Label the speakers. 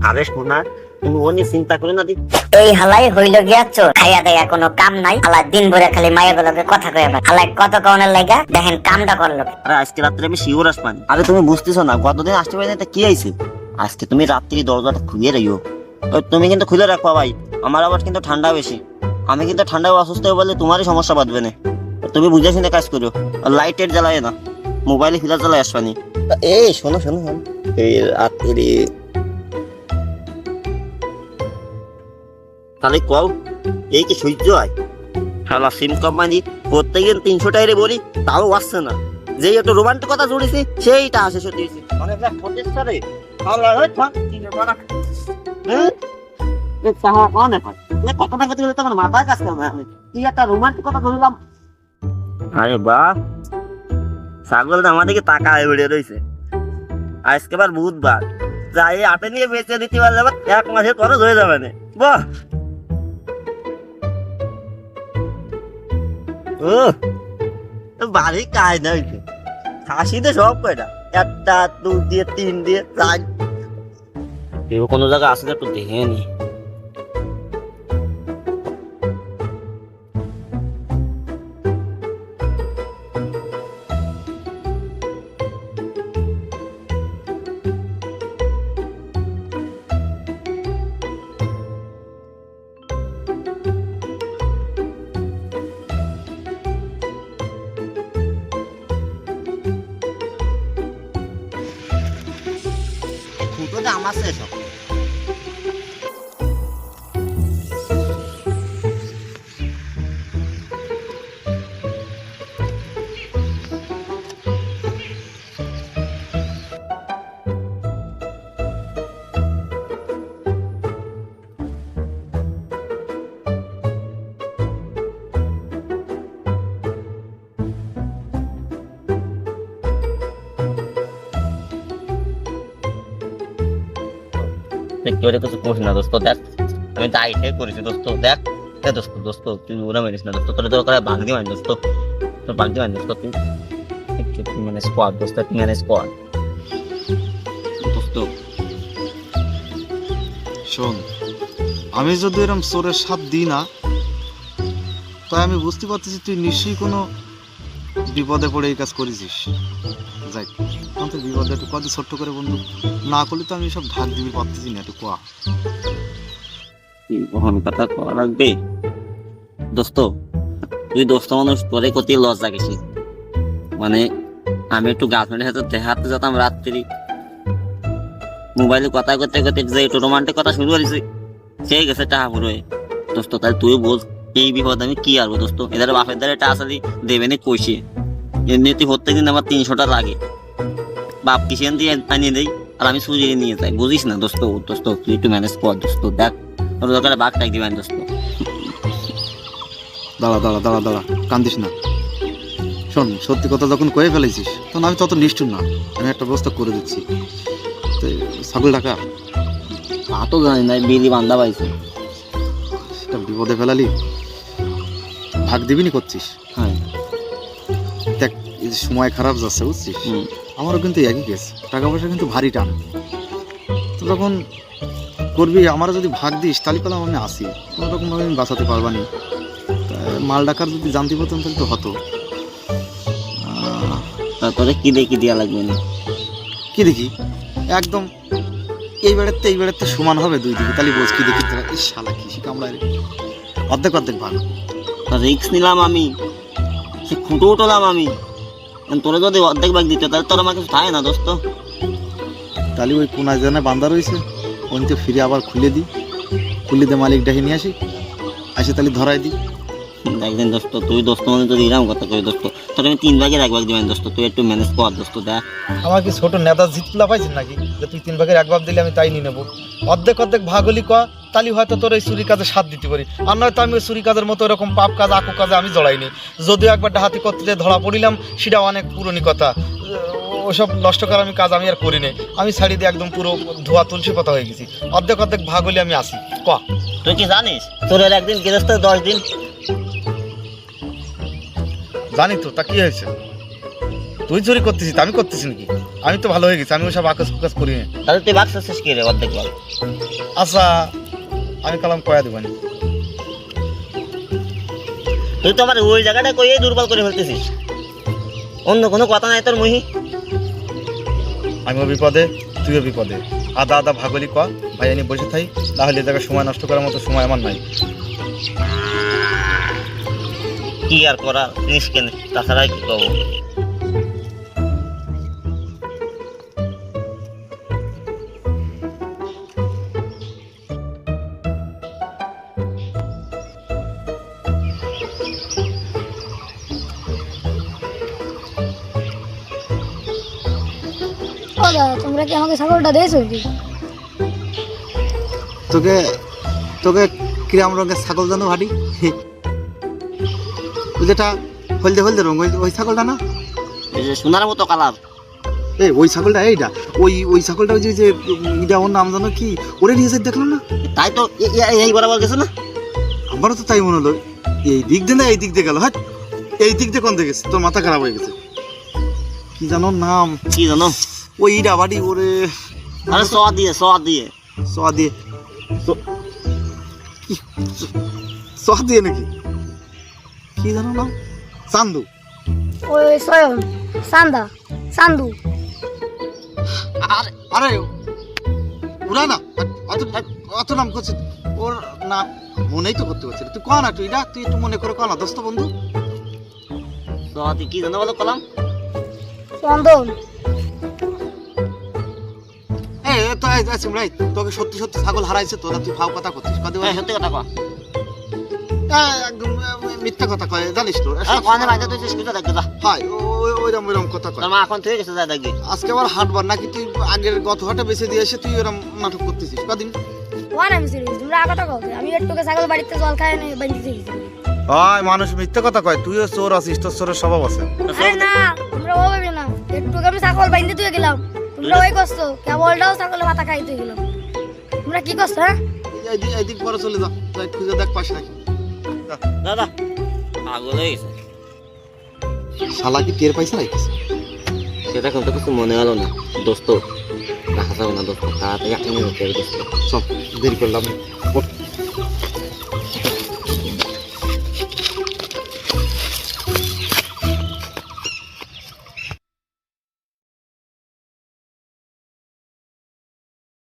Speaker 1: আরে শোনা, তুমি ও নিয়ে চিন্তা করে না দি।
Speaker 2: এই হালাই হইল গিয়া চোর, খাইয়া দেয়া কোনো কাম নাই। হালা দিন ভরে খালি মায়ের গুলোকে কথা কয়ে বেড়ায়। হালাই কত কনের লাগা দেখেন কামটা করলো।
Speaker 1: আরে আজকে রাত্রে আমি শিওর আসবানি। আরে তুমি বুঝতেছো না, গতদিন আসতে পারি না, এটা কি আইছে? আজকে তুমি রাত্রি দরজাটা খুলে রাখো। তুমি কিন্তু খুলে রাখবা ভাই, আমার আবার কিন্তু ঠান্ডা বেশি। আমি কিন্তু ঠান্ডা অসুস্থ হয়ে বললে তোমারই সমস্যা বাঁধবে না। তুমি বুঝে শুনে কাজ করো, আর লাইটের জ্বালায় না, মোবাইলে ফিলার জ্বালায় আসবানি। এই শোনো শোনো শোনো, এই রাত্রি তাহলে কও, এই কি সহ্য হয়? শালা সিম কোম্পানি প্রত্যেকদিন 300 টাকা বলি, তাও আসছে না। যেই একটু রোমান্টিকতা জুড়েছি সেইটা আসে সত্যি হয়েছে। মানে প্রতিষ্ঠারে মাথায় কাজ করবে। আমি কি একটা রোমান্টিকতা ধরলাম। আরে বাহ, ছাগল আমাদেরকে টাকা বেড়ে রয়েছে। আজকে আবার বুধবার, যাই হাতে নিয়ে বেঁচে দিতে পারলে আবার 1 মাসের খরচ হয়ে যাবে না। বাহ, ও বাড়ি কাজ না হইছে। খাসিতে সব কয়টা, 1 2 দিয়ে 3 দিয়ে 4। কেউ কোনো জায়গা আসলে একটু দেখে নি। ফুটো দাম আছে সব। কেউ কিছু করিস না দোস্ত, দেখ আমি ডাইটে করেছি দোস্ত। দেখ দোস্ত, দোস্ত তুই ওরা মেরিস না দোস্ত, তোর করে ভাগ দিয়ে মানি দোস্ত, তোর ভাগ দিয়ে মানি দোস্ত। তুই মানে স্কোয়াড দোস্ত, তুই মানে স্কোয়াড দোস্ত।
Speaker 3: শোন, আমি যদি এরকম চোরের সাথ দিই না, তাই আমি বুঝতে পারতেছি তুই নিশ্চয়ই কোনো বিপদে পড়ে এই কাজ করেছিস। যাই আমাদের বিপদে একটু কত ছোট্ট করে বন্ধু না করলে তো আমি সব ঢাক দিবি পারতেছি না। একটু কোয়া
Speaker 1: কখন কথা কওয়া লাগবে দোস্ত। তুই দোস্ত মানুষ, তোরে কত লজ্জা গেছি। মানে আমি একটু গার্লফ্রেন্ডের সাথে দেখাতে যেতাম রাত্রি, মোবাইলে কথা করতে করতে যে একটু রোমান্টিক কথা শুরু করেছি, সেই গেছে টাকা পুরোয় দোস্ত। তাই তুই বল এই বিপদ আমি কি আরবো দোস্ত? এদের বাপের দ্বারা টাকা সাদি দেবে না কইছে। এমনি তুই প্রত্যেকদিন আমার 300টা লাগে, বাপ কিসেন দিয়ে আনিয়ে দেয় আর আমি সুজিয়ে নিয়ে যাই, বুঝিস না দোস্ত। দোস্ত তুই একটু ম্যানেজ কর দোস্ত, দেখ তোর দরকারে বাঘ টাক দিবেন দোস্ত।
Speaker 3: দাঁড়া দাঁড়া দাঁড়া দাঁড়া, কান্দিস না। শোন, সত্যি কথা যখন কয়ে ফেলেছিস তখন আমি তত নিষ্ঠুর না। আমি একটা ব্যবস্থা করে দিচ্ছি। তো ছাগল টাকা
Speaker 1: তা তো জানি না, বিলি বান্ধা পাইছে।
Speaker 3: সেটা বিপদে ফেলালি, ভাগ দিবিনি করছিস।
Speaker 1: হ্যাঁ
Speaker 3: দেখ, এই যে সময় খারাপ যাচ্ছে বুঝছিস, আমারও কিন্তু একই কেস। টাকা পয়সা কিন্তু ভারী টান। তো যখন করবি আমারও যদি ভাগ দিস তাহলে পেলাম আমি আসি, কোনো রকমভাবে আমি বাঁচাতে পারবানি। মাল ডাকার যদি জানতে পারতাম তাহলে তো হতো।
Speaker 1: তারপরে কি দেখি দেওয়া লাগবে না?
Speaker 3: কি দেখি? একদম এই বেড়াতে সমান হবে দুই দিকে। তাহলে বোঝ কি দেখি। এই শালা কৃষি কামড়ায় রে। অর্ধেক অর্ধেক ভাগ।
Speaker 1: রিক্স নিলাম আমি, সে খুঁটো উঠলাম আমি। তোরা যদি অর্ধেক ভাগ দিতে তাহলে তোর আমার কিছু থাকে না দোস্ত।
Speaker 3: তাহলে ওই কোনায় জানে বান্ধা রয়েছে, ওইতে ফিরে আবার খুলে দিই, খুলে দিয়ে মালিক ডাকে নিয়ে আসি তাহলে ধরাই দিই।
Speaker 1: একদিন দোস্ত, তুই দোস্ত মানে যদি এরকম কথা কই দোস্ত, তোর আমি 3 ভাগের 1 ভাগ দিবেন দোস্ত। তুই একটু ম্যানেজ কর দোস্ত, দেখ।
Speaker 3: আমার কি ছোট নেতা জিতলা পাইছিস নাকি যে তুই 3 ভাগের 1 ভাগ দিলে আমি তাই নিয়ে নেবো? অর্ধেক অর্ধেক ভাগ হলি ক, তাহলে হয়তো তোর এই চুরি কাজে সাথ দিতে পারি। আর নয়তো আমি ওই চুরি কাজের মতো এরকম পাপ কাজ আকু কাজে আমি জড়াইনি। যদিও একবার ডাহাতি করতে ধরা পড়িলাম, সেটা অনেক পুরনো কথা। ওসব নষ্ট করার আমি কাজ আমি আর করি নাই। আমি ছাড়ি দিয়ে একদম পুরো ধোয়া তুলসী পাতা হয়ে গেছি। অর্ধেক অর্ধেক ভাগ হলে আমি আসি ক।
Speaker 1: তুই কি জানিস তোর একদিন গৃহস্থ 10 দিন?
Speaker 3: জানি তো, তা কি হয়েছে? তুই চুরি করতেছিস তা আমি করতেছি নাকি? আমি তো ভালো হয়ে গেছি, আমি ওসব আকাশ ফুকাস করি না।
Speaker 1: তাহলে তুই বাক্স শেষ কি রে অর্ধেক বল।
Speaker 3: আচ্ছা আমি কালাম কয়া দেবানি।
Speaker 1: তুই তো আমার ওই জায়গাটা কইয়ে দুর্বল করে ফেলতেছিস, অন্য কোনো কথা নাই তোর মুহি।
Speaker 3: আমিও বিপদে তুইও বিপদে, আদা আদা ভাগলি কয়া ভাই আমি বসে থাই, তাহলে এই জায়গায় সময় নষ্ট করার মতো সময় আমার নাই।
Speaker 1: কি আর করার জিনিস কেন, তাছাড়া কি করবো।
Speaker 4: ও দাদা, তোমরা কি আমাকে ছাগলটা দিয়েছো কি?
Speaker 3: তোকে তোকে কিরাম রঙের ছাগল জানো ভাটি? ওই যেটা হলদে হলদে রঙ, ওই ছাগলটা না?
Speaker 1: এই যে সোনার মতো কালার।
Speaker 3: এই ওই ছাগলটা, এইটা ওই ছাগলটা, ওই যে এটা ওর নাম জানো কি? ওরে নিয়ে যেতে দেখলাম না?
Speaker 1: তাই তো এই বরাবর গেছে না?
Speaker 3: আমারও তো তাই মনে হলো। এই দিক দিয়ে না এই দিক দিয়ে গেল, হ্যাঁ এই দিক দিয়ে কোন দিকে গেছে? তোর মাথা খারাপ হয়ে গেছে। কি জানো নাম?
Speaker 1: কি জানো?
Speaker 3: ওই ইটা বাড়ি ওরে।
Speaker 1: আরে স দিয়ে
Speaker 3: স দিয়ে নাকি? কি জানো নাম? চান্দু।
Speaker 4: ওই সয়ন, সান্দু।
Speaker 3: আরে ওরা না অত নাম করছে ওর নাম মনেই তো করতে পারছি না। তুই কয়া না, তুই একটু মনে করে কয়া না দোস্ত বন্ধু।
Speaker 1: স দিয়ে কি জানো বলো কলাম?
Speaker 4: চন্দন।
Speaker 3: এই তো সিমরাই, তোকে সত্যি সত্যি ছাগল হারাইছে তোরা, তুই ফাও কথা করছিস? কদে
Speaker 1: হ্যাঁ সত্যি কথা কয়।
Speaker 3: একদম মিথ্যা কথা কয়, জানিস তো?
Speaker 1: কোনে বাইতে তুই স্কুলে দেখতে যা।
Speaker 3: হাই ওইরকম কথা কয়।
Speaker 1: তোর মা এখন থেকে গেছে, যা দেখবি।
Speaker 3: আজকে আবার হাটবার নাকি? তুই আগের গত হাটে বেঁচে দিয়ে এসে তুই এরকম নাটক করতেছিস কদিন?
Speaker 4: ওয়ান আমি সিরিয়াস, তোমরা আগটা কও। আমি একটুকে ছাগল বাড়িতে জল খায় না বাঁধিতে গেছি।
Speaker 3: হয় মানুষ মিথ্যা কথা কয়, তুইও চোর আছিস, তোর চোরের স্বভাব আছে।
Speaker 4: আরে না, তোমরা ও ভাবে না। একটুকে আমি ছাগল বাঁধতে তুই গেলাম, তোমরা ওই করছো কেবলটাও ছাগলের মাথা খাইতে গেলাম। তোমরা কি করছো? হ্যাঁ
Speaker 3: এইদিক পরে চলে যা, যাই খুঁজে দেখ পাশে নাকি।
Speaker 1: দাদা পাগল হয়ে গেছে।
Speaker 3: শালা কি টের পাইছে নাকি?
Speaker 1: সেটা কিন্তু কিছু মনে হলো না দোস্ত, রাখা যাবে না দোস্ত, তাড়াতাড়ি একটা নিয়ে দোস্ত।
Speaker 3: সব দেরি করলাম।